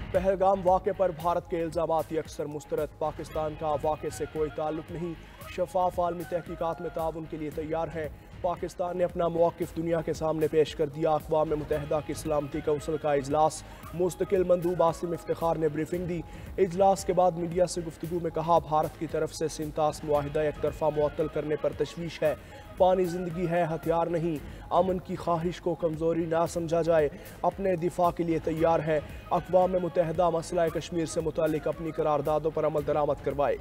पहलगाम वाक़े पर भारत के इल्ज़ामात अक्सर मुस्तरद। पाकिस्तान का वाक़े से कोई ताल्लुक नहीं, शफाफ आलमी तहकीकात में ताउन के लिए तैयार है। पाकिस्तान ने अपना मौक़िफ़ दुनिया के सामने पेश कर दिया। अक़वाम मुत्तहिदा की सलामती कौंसिल का इजलास, मुस्तकिल मंदूब आसिम इफ्तिखार ने ब्रीफिंग दी। इजलास के बाद मीडिया से गुफ्तगू में कहा, भारत की तरफ से सिंतास मुआहिदा एक तरफा मुअत्तल करने पर तशवीश है। पानी ज़िंदगी है, हथियार नहीं। अमन की ख्वाहिश को कमज़ोरी ना समझा जाए, अपने दिफा के लिए तैयार है। अक़वाम मुत्तहिदा मसला कश्मीर से मुतालिक अपनी करारदादों पर अमल दरामद करवाए।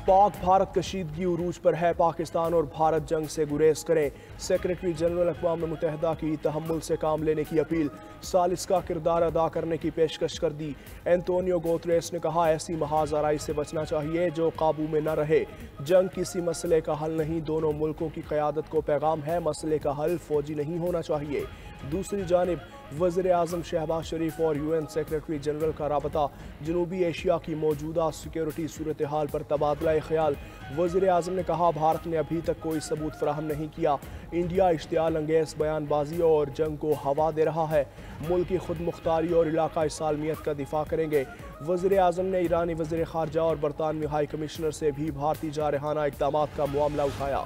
पाक भारत कशीदगी उरूज पर है, पाकिस्तान और भारत जंग से गुरेज करें। सेक्रेटरी जनरल अक़वाम मुत्तहिदा की तहम्मुल से काम लेने की अपील, सालिस का किरदार अदा करने की पेशकश कर दी। एंटोनियो गुतेरेस ने कहा, ऐसी महाज आराई से बचना चाहिए जो काबू में न रहे। जंग किसी मसले का हल नहीं, दोनों मुल्कों की क़यादत को पैगाम है, मसले का हल फौजी नहीं होना चाहिए। दूसरी जानिब वज़ीर आज़म शहबाज शरीफ और UN सेक्रेटरी जनरल का राबता, जनूबी एशिया की मौजूदा सिक्योरिटी सूरत हाल पर तबादला ख्याल। वज़ीर आज़म ने कहा, भारत ने अभी तक कोई सबूत फराहम नहीं किया। इंडिया इश्तियाल अंगेज़ बयानबाजियों और जंग को हवा दे रहा है। मुल्क की खुद मुख्तारी और इलाकाई सालमियत का दिफा करेंगे। वज़ीर आज़म ने ईरानी वज़ीर ख़ारजा और बरतानवी हाई कमिश्नर से भी भारतीय जारहाना इक़दामात का मामला उठाया।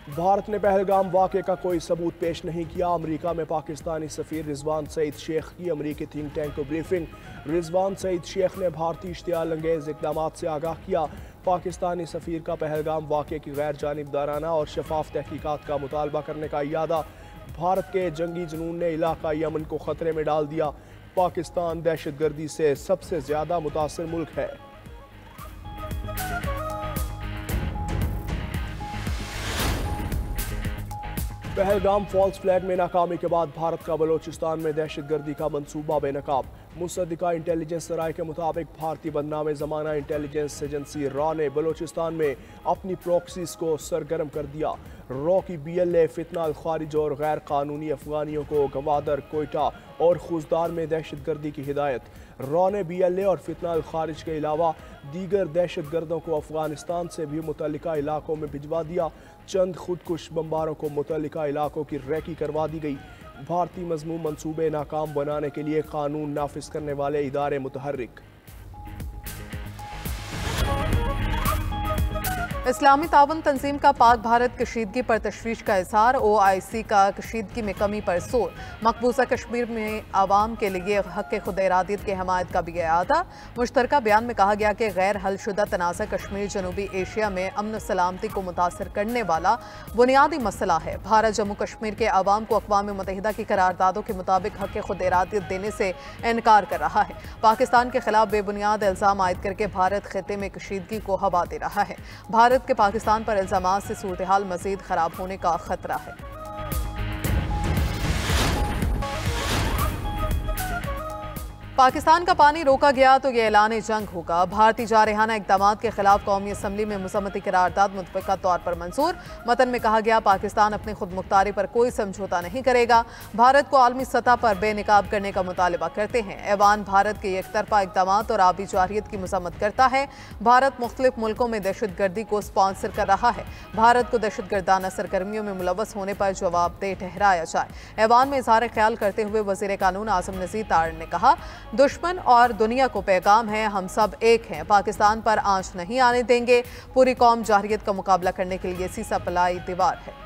भारत ने पहलगाम वाक़े का कोई सबूत पेश नहीं किया। अमेरिका में पाकिस्तानी सफ़ीर रिजवान सईद शेख की अमेरिकी थिंक टैंक को ब्रीफिंग। रिजवान सईद शेख ने भारतीय इश्तियाल अंगेज़ इक़दामात से आगाह किया। पाकिस्तानी सफ़ीर का पहलगाम वाक़े की गैर जानिबदाराना और शफाफ तहकीकात का मुतालबा करने का इयादा। भारत के जंगी जुनून ने इलाकाई अमन को ख़तरे में डाल दिया। पाकिस्तान दहशतगर्दी से सबसे ज़्यादा मुतासिर मुल्क है। पहलगाम फॉल्स फ्लैग में नाकामी के बाद भारत का बलोचिस्तान में दहशतगर्दी का मंसूबा बेनकाब। मुसद्दिका इंटेलिजेंस सराय के मुताबिक भारतीय बदनाम ज़माना इंटेलिजेंस एजेंसी रॉ ने बलोचिस्तान में अपनी प्रॉक्सीज को सरगर्म कर दिया। रॉ की BLA फितना अल खारिज और गैर कानूनी अफगानियों को गवादर, कोयटा और खुजदार में दहशतगर्दी की हिदायत। रॉ ने BLA और फितना अल खारिज के अलावा दीगर दहशतगर्दों को अफगानिस्तान से भी मुतल्लिका इलाकों में भिजवा दिया। चंद खुदकुश बम्बारों को मुतल्लिका इलाकों की रैकी करवा दी गई। भारतीय मजमूम मंसूबे नाकाम बनाने के लिए कानून नाफिज करने वाले इदारे मुतहर्रिक। इस्लामी ताउन तंजीम का पाक भारत कशीदगी पर तशवीश का इजहार। OIC का कशीदगी में कमी पर जोर। मकबूजा कश्मीर में आवाम के लिए हक़ खुद इरादियत की हमायत का भी अदा। मुश्तरका बयान में कहा गया कि गैर हलशुदा तनाज़ा कश्मीर जनूबी एशिया में अमन सलामती को मुतासर करने वाला बुनियादी मसला है। भारत जम्मू कश्मीर के आवाम को अक़वाम मुत्तहिदा की करारदादों के मुताबिक हक़ खुद इरादियत देने से इनकार कर रहा है। पाकिस्तान के खिलाफ बेबुनियाद इल्ज़ाम आयद करके भारत खिते में कशीदगी को हवा दे रहा है। भारत के पाकिस्तान पर इल्ज़ामात से सूरत हाल मज़ीद ख़राब होने का खतरा है। पाकिस्तान का पानी रोका गया तो ये ऐलान जंग होगा। भारतीय जारहाना इक़दामात के खिलाफ कौमी असम्बली में मुज़म्मती करारदाद मुतफ़क़ा तौर पर मंजूर। मतन में कहा गया, पाकिस्तान अपनी खुद मुख्तारी पर कोई समझौता नहीं करेगा। भारत को आलमी सतह पर बेनकाब करने का मुतालबा करते हैं। ऐवान भारत के एकतरफा इक़दामात और आबी जारियत की मज़म्मत करता है। भारत मुख्तलिफ मुल्कों में दहशतगर्दी को स्पॉन्सर कर रहा है। भारत को दहशतगर्दाना सरगर्मियों में मुलव्वस होने पर जवाबदेह ठहराया जाए। ऐवान में इज़हार ख्याल करते हुए वज़ीर कानून आज़म नज़ीर तार ने कहा, दुश्मन और दुनिया को पैगाम है, हम सब एक हैं, पाकिस्तान पर आंच नहीं आने देंगे। पूरी कौम जारहियत का मुकाबला करने के लिए सीसा पलाई दीवार है।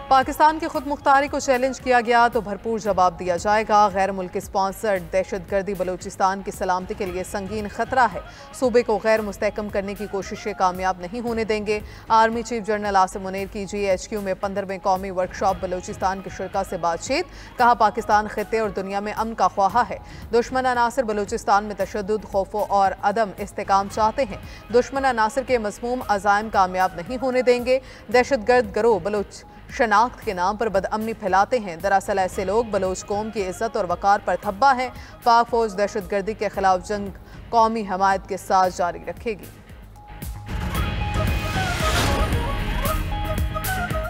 पाकिस्तान की खुद मुख्तारी को चैलेंज किया गया तो भरपूर जवाब दिया जाएगा। गैर मुल्की स्पॉन्सर्ड दहशतगर्दी बलूचिस्तान की सलामती के लिए संगीन खतरा है। सूबे को गैर मुस्तहकम करने की कोशिशें कामयाब नहीं होने देंगे। Army chief general Asim Munir की GHQ में 15वें कौमी वर्कशॉप बलूचिस्तान के शुरका से बातचीत। कहा, पाकिस्तान खिते और दुनिया में अमन का ख्वाहा है। दुश्मन अनासर बलूचिस्तान में तशद्दुद, खौफ और अदम इस्तेकाम चाहते हैं। दुश्मन अनासर के मज़मूम अज़ाइम कामयाब नहीं होने देंगे। दहशतगर्द गिरोह बलूच शनाख्त के नाम पर बदअमनी फैलाते हैं। दरअसल ऐसे लोग बलोच कौम की इज्जत और वकार पर धब्बा हैं। पाक फौज दहशतगर्दी के खिलाफ जंग कौमी हमायत के साथ जारी रखेगी।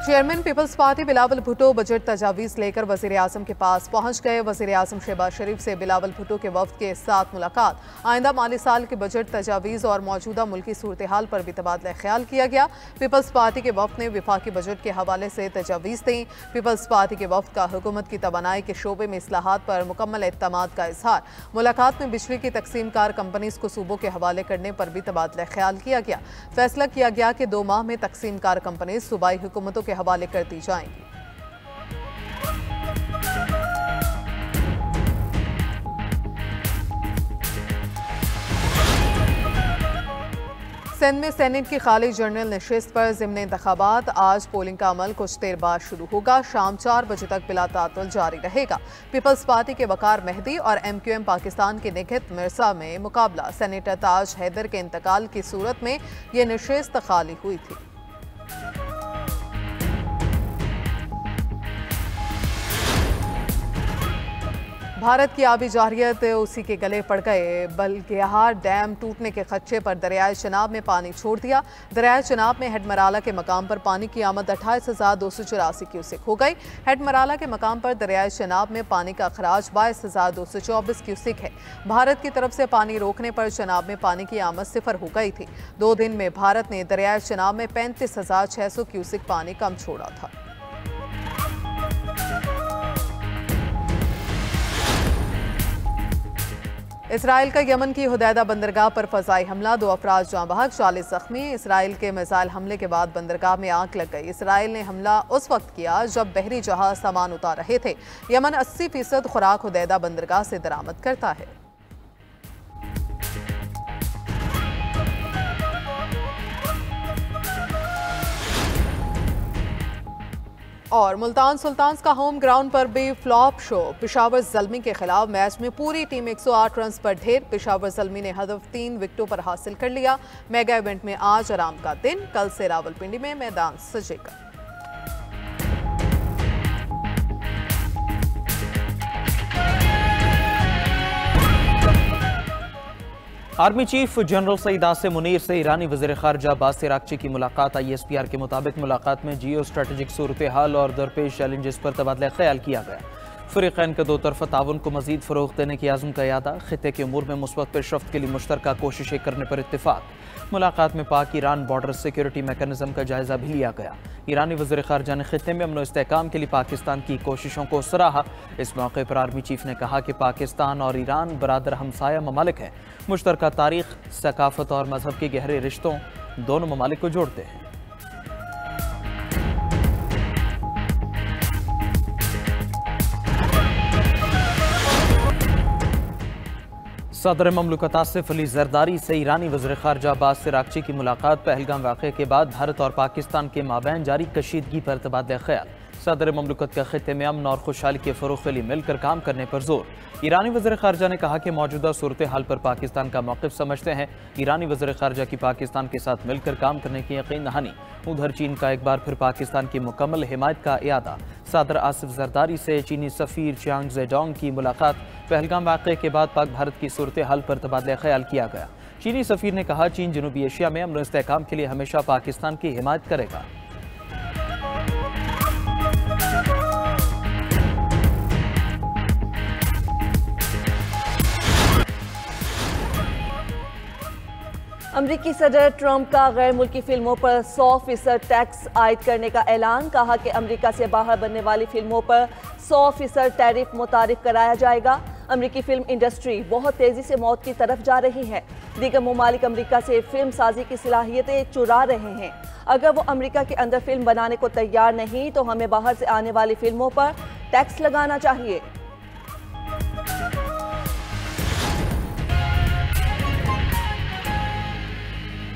चेयरमैन पीपल्स पार्टी बिलावल भुट्टो बजट तजावीज़ लेकर वज़ीर आज़म के पास पहुंच गए। वज़ीर आज़म शहबाज शरीफ से बिलावल भुट्टो के वफ्द के साथ मुलाकात, आइंदा माली साल के बजट तजावीज़ और मौजूदा मुल्की सूरत हाल पर भी तबादला ख्याल किया गया। पीपल्स पार्टी के वफ्द ने विफाकी बजट के हवाले से तजावीज़ दी। पीपल्स पार्टी के वफ्द का हुकूमत की तवानाई के शोबे में इस्लाहात पर मुकम्मल एतमाद का इजहार। मुलाकात में बिजली की तकसीम कार कंपनीज को सूबों के हवाले करने पर भी तबादला ख्याल किया गया। फैसला किया गया कि 2 माह में तकसीम कार कंपनीज सूबाई हुकूमतों के हवाले कर दी जाएंगी। सिंध में सेनेट की खाली जनरल नशिस्त पर ज़िम्न इंतखाबात। आज पोलिंग का अमल कुछ देर बाद शुरू होगा। शाम 4 बजे तक बिला तातुल जारी रहेगा। पीपल्स पार्टी के वकार मेहदी और MQM पाकिस्तान के निखित मिर्जा में मुकाबला। सेनेटर ताज हैदर के इंतकाल की सूरत में ये नशिस्त खाली हुई थी। भारत की आबी जारियत उसी के गले पड़ गए। बल्गेहार डैम टूटने के खदशे पर दरियाए चनाब में पानी छोड़ दिया। दरियाए चनाब में हेडमराला के मकाम पर पानी की आमद 28,284 क्यूसेक हो गई। हेडमराला के मकाम पर दरियाए चनाब में पानी का अखराज 22,224 क्यूसेक है। भारत की तरफ से पानी रोकने पर चनाब में पानी की आमद 0 हो गई थी। 2 दिन में भारत ने दरियाए चनाब में 35,600 क्यूसेक पानी कम छोड़ा था। इसराइल का यमन की हुदैदा बंदरगाह पर फजाई हमला, 2 अफराद जाँ बहक, 40 जख्मी। इसराइल के मिसाइल हमले के बाद बंदरगाह में आग लग गई। इसराइल ने हमला उस वक्त किया जब बहरी जहाज सामान उतार रहे थे। यमन 80% खुराक हुदैदा बंदरगाह से दरामद करता है। और मुल्तान सुल्तान्स का होम ग्राउंड पर भी फ्लॉप शो। पेशावर ज़ल्मी के खिलाफ मैच में पूरी टीम 108 रन पर ढेर। पेशावर ज़ल्मी ने हदफ 3 विकेटों पर हासिल कर लिया। मेगा इवेंट में आज आराम का दिन, कल से रावलपिंडी में मैदान सजेगा। Army chief general Syed Asim Munir से ईरानी वज़ीर ख़ारजा अब्बास अराग़ची की मुलाकात। ISPR के मुताबिक मुलाकात में जियो स्ट्रेटेजिक सूरत हाल और दरपेश चैलेंजेस पर तबादला ख्याल किया गया। फ़रीक़ैन के 2 तरफ़ा ताउन को मज़ीद फ़रोग़ देने की आज़म का यादा। ख़ित्ते के उमूर में मुस्बत पेशरफ़्त के लिए मुश्तरका कोशिशें करने पर इत्तिफ़ाक़। मुलाकात में पाक ईरान बॉर्डर सिक्योरिटी मैकेनिज़्म का जायज़ा भी लिया गया। ईरानी वज़ीर ख़ारजा ने ख़ित्ते में अमन व इस्तेहकाम के लिए पाकिस्तान की कोशिशों को सराहा। इस मौके पर आर्मी चीफ ने कहा कि पाकिस्तान और ईरान बरादर हमसाया ममालिक हैं। मुश्तरका तारीख़, सकाफ़त और मजहब के गहरे रिश्तों दोनों ममालिक को जोड़ते हैं। सदर ममलकत आसिफ अली जरदारी से ईरानी वज़ीर ख़ारजा अब्बास अराग़ची की मुलाकात। पहलगाम वाक़े के बाद भारत और पाकिस्तान के माबैन जारी कशीदगी पर तबादला ख्याल। सदर ममलकत का ख़ित्ते में अमन और खुशहाली के फ़रोग़ के लिए मिलकर काम करने पर जोर। ईरानी वज़ीर ख़ारजा ने कहा कि मौजूदा सूरत हाल पर पाकिस्तान का मौक़िफ़ समझते हैं। ईरानी वज़ीर ख़ारजा की पाकिस्तान के साथ मिलकर काम करने की यकीन दहानी। उधर चीन का एक बार फिर पाकिस्तान की मुकम्मल हिमायत का इरादा। सदर आसिफ जरदारी से चीनी सफ़ीर चियांग ज़ेडोंग की मुलाकात। पहलगाम वाक़े के बाद पाक भारत की सूरत हाल पर तबादला ख्याल किया गया। चीनी सफ़ीर ने कहा चीन जनूबी एशिया में अमन इस्तेहकाम के लिए हमेशा पाकिस्तान की हिमायत करेगा। अमरीकी सदर ट्रंप का गैर मुल्की फिल्मों पर 100% टैक्स आयद करने का ऐलान। कहा कि अमरीका से बाहर बनने वाली फिल्मों पर 100% टैरिफ मुतारिफ कराया जाएगा। अमरीकी फिल्म इंडस्ट्री बहुत तेजी से मौत की तरफ जा रही है। दीगर ममालिक अमरीका से फिल्म साजी की सलाहियतें चुरा रहे हैं। अगर वो अमरीका के अंदर फिल्म बनाने को तैयार नहीं तो हमें बाहर से आने वाली फिल्मों पर टैक्स लगाना चाहिए।